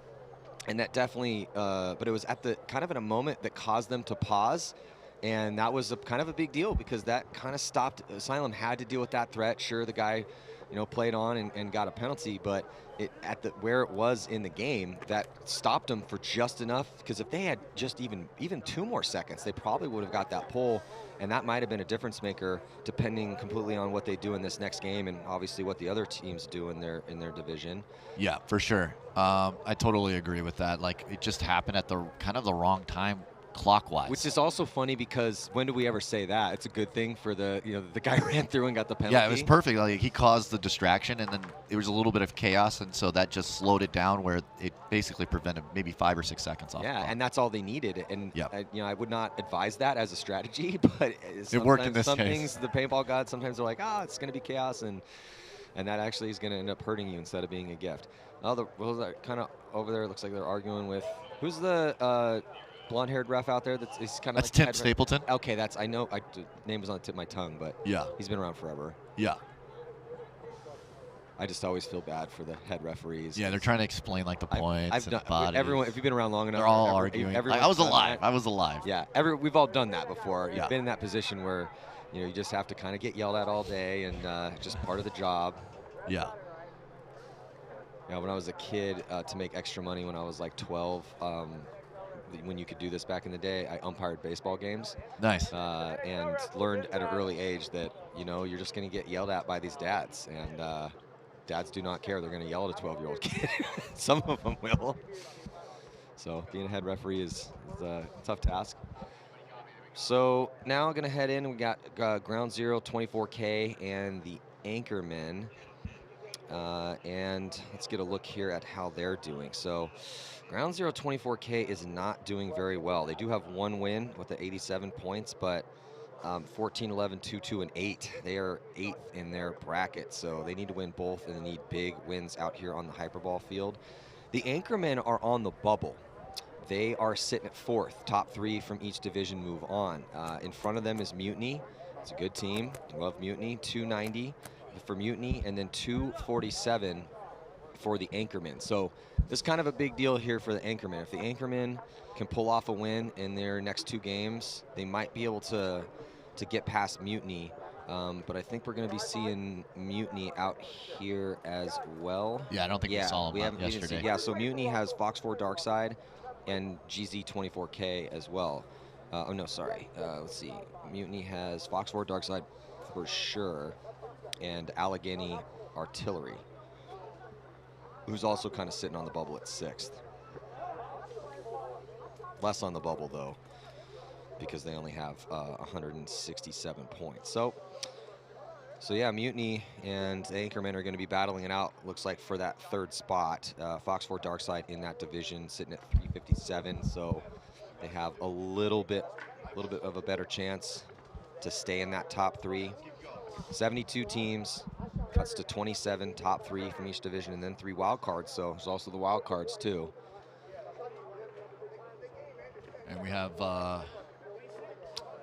and that definitely, but it was at the kind of in a moment that caused them to pause, and that was kind of a big deal because that kind of stopped. Asylum had to deal with that threat. Sure, the guy, played on and got a penalty, but where it was in the game, that stopped them for just enough, because if they had just even 2 more seconds, they probably would have got that pull, and that might have been a difference maker, depending completely on what they do in this next game, and obviously what the other teams do in their division. Yeah, for sure. I totally agree with that. Like, it just happened at the kind of the wrong time clockwise. Which is also funny because when do we ever say that? It's a good thing for the guy ran through and got the penalty. Yeah, it was perfect. Like, he caused the distraction, and then there was a little bit of chaos, and so that just slowed it down, where it basically prevented maybe 5 or 6 seconds off. Yeah, and that's all they needed. And I would not advise that as a strategy, but it worked in this some case. Things, the paintball gods, sometimes they're like, it's going to be chaos, and that actually is going to end up hurting you instead of being a gift. Well, kind of over there, it looks like they're arguing with who's the blonde-haired ref out there. That's kind of. That's Tim Stapleton. Okay, I know. Name was on the tip of my tongue, but yeah, he's been around forever. Yeah. I just always feel bad for the head referees. Yeah, they're trying to explain like the points and bodies. Everyone, if you've been around long enough, they're all arguing. Like, I was alive. I was alive. Yeah, we've all done that before. You've been in that position where, you know, you just have to kind of get yelled at all day, and just part of the job. Yeah. Yeah, when I was a kid, to make extra money when I was like 12, when you could do this back in the day, I umpired baseball games. Nice. And learned at an early age that, you know, you're just going to get yelled at by these dads. And dads do not care. They're going to yell at a 12-year-old kid. Some of them will. So being a head referee is a tough task. So now I'm going to head in. We got Ground Zero 24K and the Anchormen. And let's get a look here at how they're doing. So Ground Zero 24K is not doing very well. They do have one win with the 87 points, but 14, 11, 2, 2, and 8. They are 8th in their bracket, so they need to win both, and they need big wins out here on the Hyperball field. The Anchormen are on the bubble. They are sitting at 4th. Top 3 from each division move on. In front of them is Mutiny. It's a good team. Love Mutiny. 290 for Mutiny, and then 247 for the Anchormen. So this is kind of a big deal here for the Anchormen. If the Anchormen can pull off a win in their next 2 games, they might be able to get past Mutiny. But I think we're going to be seeing Mutiny out here as well. Yeah, I don't think we saw them yesterday. Yeah, so Mutiny has Fox 4 Darkside and GZ24K as well. Oh, no, sorry. Let's see. Mutiny has Fox 4 Darkside for sure, and Allegheny Artillery, who's also kind of sitting on the bubble at 6th. Less on the bubble, though, because they only have 167 points. So yeah, Mutiny and the Anchormen are going to be battling it out, looks like, for that 3rd spot. Fox 4 Darkside in that division sitting at 357, so they have a little bit of a better chance to stay in that top 3. 72 teams, cuts to 27, top 3 from each division, and then 3 wild cards. So there's also the wild cards too. And we have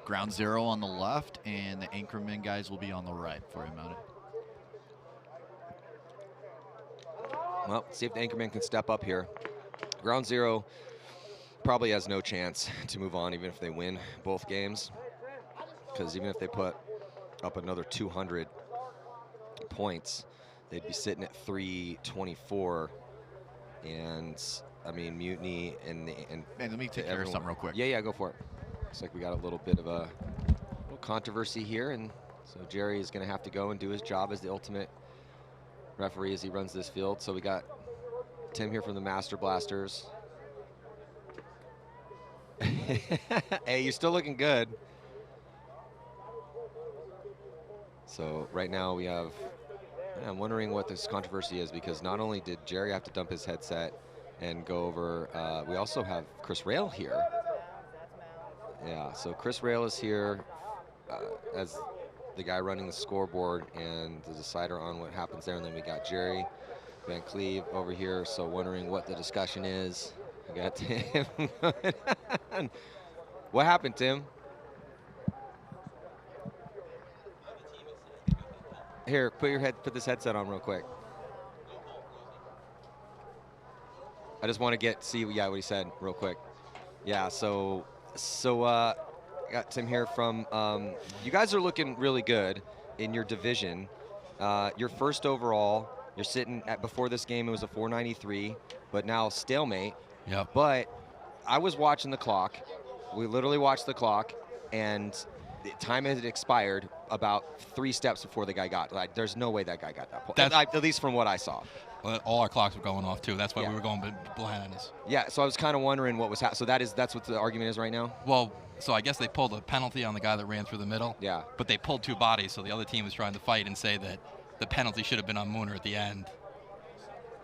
Ground Zero on the left, and the Anchorman guys will be on the right for him mounted. Well, see if the Anchorman can step up here. Ground Zero probably has no chance to move on, even if they win both games, because even if they put up another 200 points, they'd be sitting at 324. And I mean, Mutiny and let me take care of something real quick. Yeah, go for it. Looks like we got a little bit of a little controversy here, and so Jerry is going to have to go and do his job as the ultimate referee as he runs this field. So we got Tim here from the Master Blasters. Hey, you're still looking good. So right now we have, I'm wondering what this controversy is, because not only did Jerry have to dump his headset and go over, we also have Chris Rail here. Yeah, so Chris Rail is here as the guy running the scoreboard and the decider on what happens there. And then we got Jerry Van Cleve over here, so wondering what the discussion is. We got Tim. What happened, Tim? Here, put this headset on real quick. I just want to see what he said real quick. Yeah, so got Tim here from, you guys are looking really good in your division. You're 1st overall. You're sitting at, before this game, it was a 493, but now stalemate. Yep. But I was watching the clock. We literally watched the clock, and the time had expired about 3 steps before the guy got. Like, there's no way that guy got that point. At least from what I saw. Well, all our clocks were going off too. That's why we were going behind on this. Yeah, so I was kind of wondering what was happening. So that's what the argument is right now? Well, so I guess they pulled a penalty on the guy that ran through the middle. Yeah. But they pulled 2 bodies, so the other team was trying to fight and say that the penalty should have been on Mooner at the end.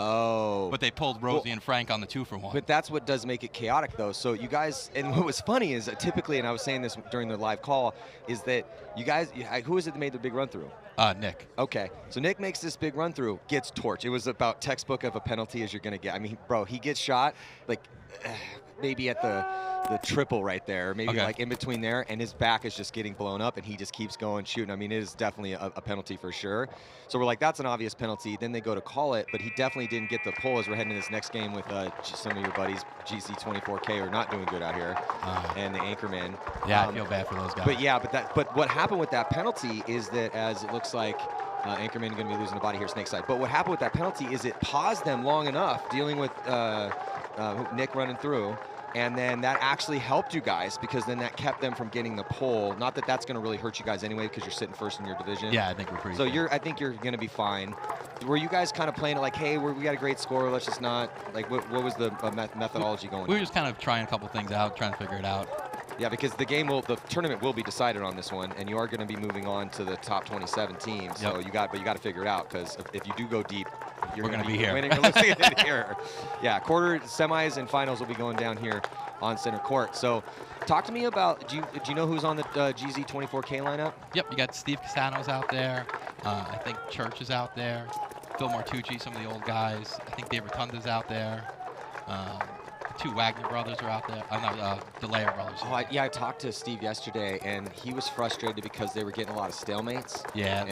Oh. But they pulled Rosie and Frank on the 2-for-1. But that's what does make it chaotic, though. So you guys, and what was funny is that typically, and I was saying this during the live call, is that you guys, who is it that made the big run through? Nick. Okay, so Nick makes this big run through, gets torched. It was about textbook of a penalty as you're going to get. I mean, bro, he gets shot like maybe at the the triple right there, maybe like in between there, and his back is just getting blown up, and he just keeps going shooting. I mean, it is definitely a penalty for sure. So we're like, that's an obvious penalty. Then they go to call it, but he definitely didn't get the pull as we're heading to this next game with some of your buddies, GC24K, are not doing good out here, and the Anchorman. Yeah, I feel bad for those guys. But yeah, but what happened with that penalty is that, as it looks like Anchorman going to be losing a body here, snake side. But what happened with that penalty is it paused them long enough dealing with Nick running through. And then that actually helped you guys, because then that kept them from getting the pull. Not that that's going to really hurt you guys anyway, because you're sitting first in your division. Yeah, I think we're pretty. So I think you're going to be fine. Were you guys kind of playing it like, hey, we got a great score, let's just not, like, what was the methodology going? We were just kind of trying a couple things out, trying to figure it out. Yeah, because the tournament will be decided on this one, and you are going to be moving on to the top 27 teams. So you got to figure it out, because if you do go deep, you're going to be here. Winning or losing it here. Yeah, quarter, semis, and finals will be going down here on center court. So, talk to me about. Do you know who's on the GZ24K lineup? Yep, you got Steve Castanos out there. I think Church is out there. Phil Martucci, some of the old guys. I think Dave Rotunda's out there. Two Wagner brothers are out there. The Delayer brothers. Oh, I talked to Steve yesterday, and he was frustrated because they were getting a lot of stalemates. Yeah,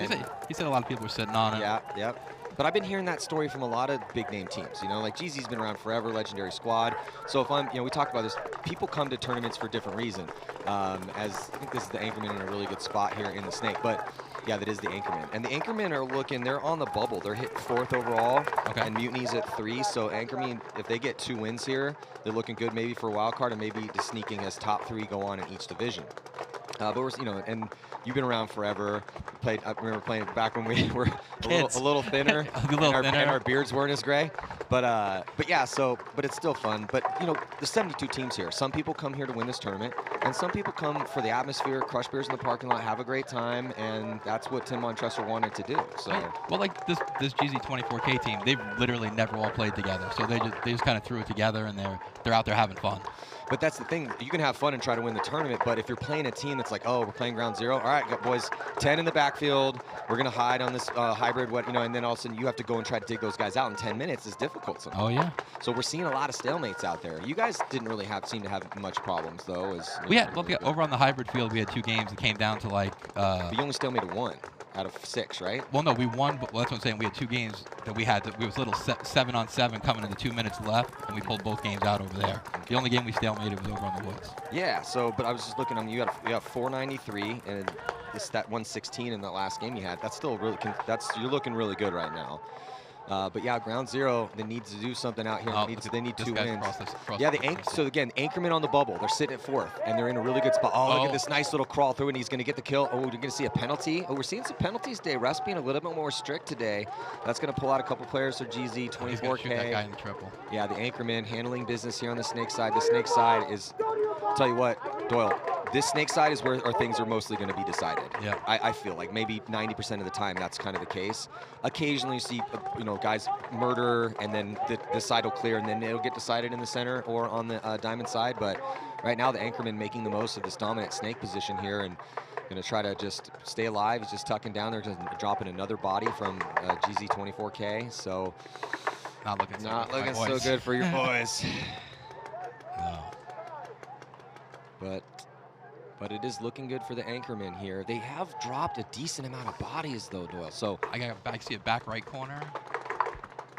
he said a lot of people were sitting on it. Yeah, yep. But I've been hearing that story from a lot of big-name teams. You know, like GZ's been around forever, legendary squad. So if we talked about this, people come to tournaments for different reasons. As I think this is the Anchorman in a really good spot here in the Snake. But yeah, that is the Anchorman. And the Anchormen are they're on the bubble. They're hitting 4th overall, and Mutiny's at 3. So Anchorman, if they get 2 wins here, they're looking good maybe for a wild card, and maybe just sneaking as top 3 go on in each division. But we're, and you've been around forever. I remember playing back when we were a little thinner, and our beards weren't as gray. But yeah, but it's still fun. But there's 72 teams here. Some people come here to win this tournament, and some people come for the atmosphere, crush beers in the parking lot, have a great time, and that's what Tim Montressor wanted to do. So well, like this GZ24K team, they've literally never all played together. So they just kind of threw it together, and they're out there having fun. But that's the thing. You can have fun and try to win the tournament, but if you're playing a team that's like, oh, we're playing ground zero. All right, boys, 10 in the backfield. We're going to hide on this hybrid, and then all of a sudden you have to go and try to dig those guys out in 10 minutes is difficult sometimes. Oh, yeah. So we're seeing a lot of stalemates out there. You guys didn't really seem to have much problems, though. Over on the hybrid field, we had 2 games. It came down to But you only stalemated 1 out of 6, right? Well, no, we won, but that's what I'm saying. We had 2 games that we had. We was little 7-on-7 coming into 2 minutes left, and we pulled both games out over there. The only game we stalemated was over on the woods. Yeah. So, but I was just looking. You have 493, and that 116 in the last game you had. That's still really. You're looking really good right now. But yeah, ground zero, they need to do something out here. They need 2 wins. So again, Anchorman on the bubble. They're sitting at 4th, and they're in a really good spot. Oh, look at this nice little crawl through, and he's going to get the kill. Oh, we're going to see a penalty. Oh, we're seeing some penalties today. Refs being a little bit more strict today. That's going to pull out a couple players for GZ24K. He's gonna shoot that guy in the triple. Yeah, the Anchorman handling business here on the Snake side. The Snake side is, I'll tell you what, Doyle, this Snake side is where things are mostly going to be decided. Yeah. I feel like maybe 90% of the time that's kind of the case. Occasionally you see, guys murder, and then the side will clear, and then it'll get decided in the center or on the diamond side. But right now the Anchorman making the most of this dominant Snake position here, and going to try to just stay alive. He's just tucking down there, just dropping another body from GZ24K. So not looking so good for your boys. No. But it is looking good for the Anchorman here. They have dropped a decent amount of bodies, though, Doyle. So I see a back right corner.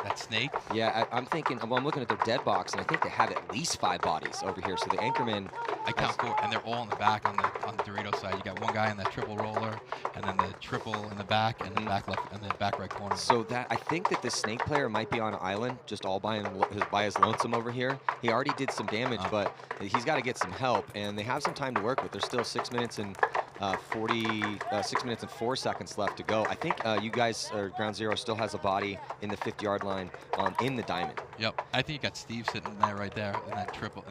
That Snake? Yeah, I'm thinking. Well, I'm looking at their dead box, and I think they have at least 5 bodies over here. So the Anchorman. I count 4, and they're all in the back on the Dorito side. You got one guy in that triple roller, and then the triple in the back, and the back left, and the back right corner. So I think that the Snake player might be on an island, just all by his lonesome over here. He already did some damage, but he's got to get some help, and they have some time to work with. There's still 6 minutes and 6 minutes and 4 seconds left to go. I think you guys, Ground Zero, still has a body in the 50-yard line in the diamond. Yep, I think you got Steve sitting there right there in that triple,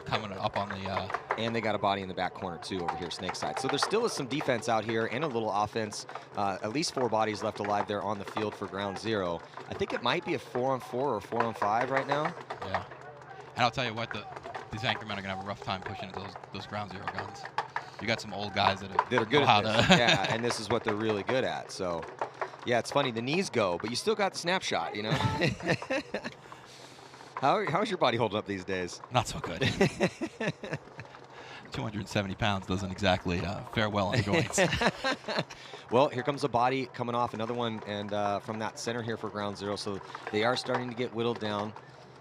coming up on the. And they got a body in the back corner too over here, Snake side. So there still is some defense out here and a little offense. At least 4 bodies left alive there on the field for Ground Zero. I think it might be a 4-on-4 or 4-on-5 right now. Yeah, and I'll tell you what, these Anchormen are gonna have a rough time pushing into those Ground Zero guns. You got some old guys that are good at this. Yeah, and this is what they're really good at. So, yeah, it's funny. The knees go, but you still got the snapshot, How's your body holding up these days? Not so good. 270 pounds doesn't exactly fare well on the joints. Well, here comes a body coming off, another one, and from that center here for ground zero. So they are starting to get whittled down.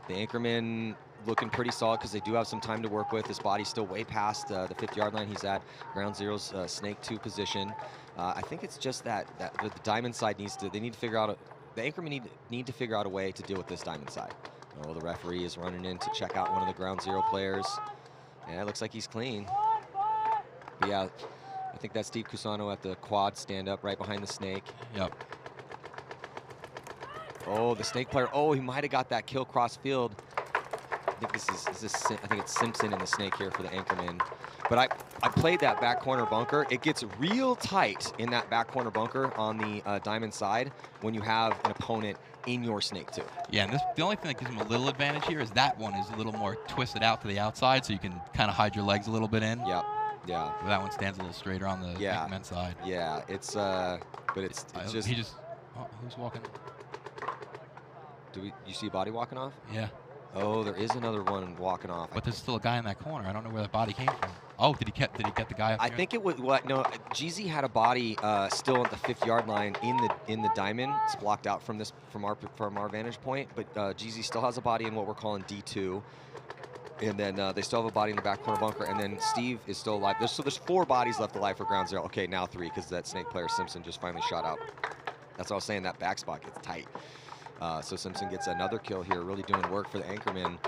The anchorman looking pretty solid because they do have some time to work with. His body's still way past the 50-yard line. He's at ground zero's snake 2 position. I think it's just that the diamond side they need to figure out, the anchorman need to figure out a way to deal with this diamond side. Oh, the referee is running in to check out one of the ground zero players. Yeah, it looks like he's clean. But yeah, I think that's Steve Cusano at the quad stand-up right behind the snake. Yep. Oh, the snake player. Oh, he might have got that kill cross field. I think I think it's Simpson in the snake here for the anchorman. But I played that back corner bunker. It gets real tight in that back corner bunker on the diamond side when you have an opponent in your snake too. Yeah, and the only thing that gives him a little advantage here is that one is a little more twisted out to the outside, so you can kind of hide your legs a little bit in. Yep. Yeah. But that one stands a little straighter on the anchorman side. Yeah, it's but it's just. He just. Oh, who's walking? You see a body walking off? Yeah. Oh, there is another one walking off. But there's still a guy in that corner. I don't know where that body came from. Oh, did he get the guy up I here? think it was no. Jeezy had a body still at the 50-yard line in the diamond. It's blocked out from our vantage point. But Jeezy still has a body in what we're calling D2, and then they still have a body in the back corner bunker. And then Steve is still alive. There's 4 bodies left alive for ground zero. Okay, now 3 because that snake player Simpson just finally shot out. That's what I was saying. That back spot gets tight. So Simpson gets another kill here, really doing work for the anchorman.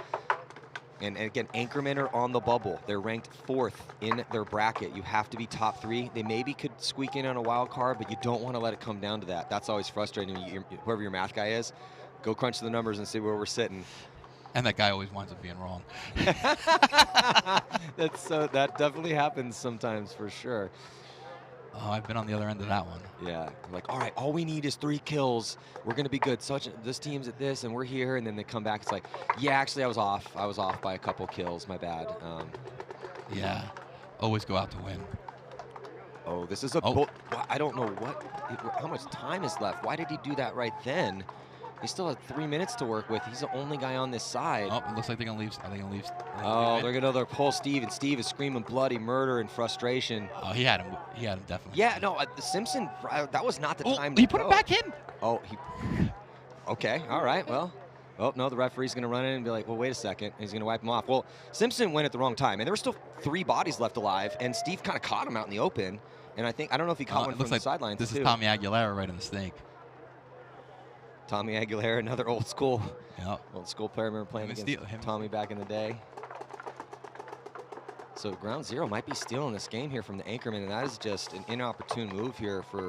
And again, anchormen are on the bubble. They're ranked 4th in their bracket. You have to be top 3. They maybe could squeak in on a wild card, but you don't want to let it come down to that. That's always frustrating. Whoever your math guy is, go crunch the numbers and see where we're sitting. And that guy always winds up being wrong. That definitely happens sometimes for sure. Oh, I've been on the other end of that one. Yeah, like, all right, all we need is 3 kills. We're going to be good. This team's at this, and we're here. And then they come back. It's like, yeah, actually, I was off. I was off by a couple kills. My bad. Yeah, always go out to win. Oh, this is I don't know how much time is left. Why did he do that right then? He still has 3 minutes to work with. He's the only guy on this side. Oh, it looks like they're going to leave. Are they going to leave? Oh, they're going to pull Steve, and Steve is screaming bloody murder and frustration. Oh, he had him. He had him definitely. Yeah, no, Simpson. That was not the time. He put him back in. Oh, Okay, all right. Well, oh no, the referee's going to run in and be like, well, wait a second. He's going to wipe him off. Well, Simpson went at the wrong time, and there were still 3 bodies left alive, and Steve kind of caught him out in the open. And I don't know if he caught one from the sidelines. This is Tommy Aguilera right in the snake. Tommy Aguilera, another old school player. I remember playing against Tommy back in the day. So ground zero might be stealing this game here from the anchorman, and that is just an inopportune move here for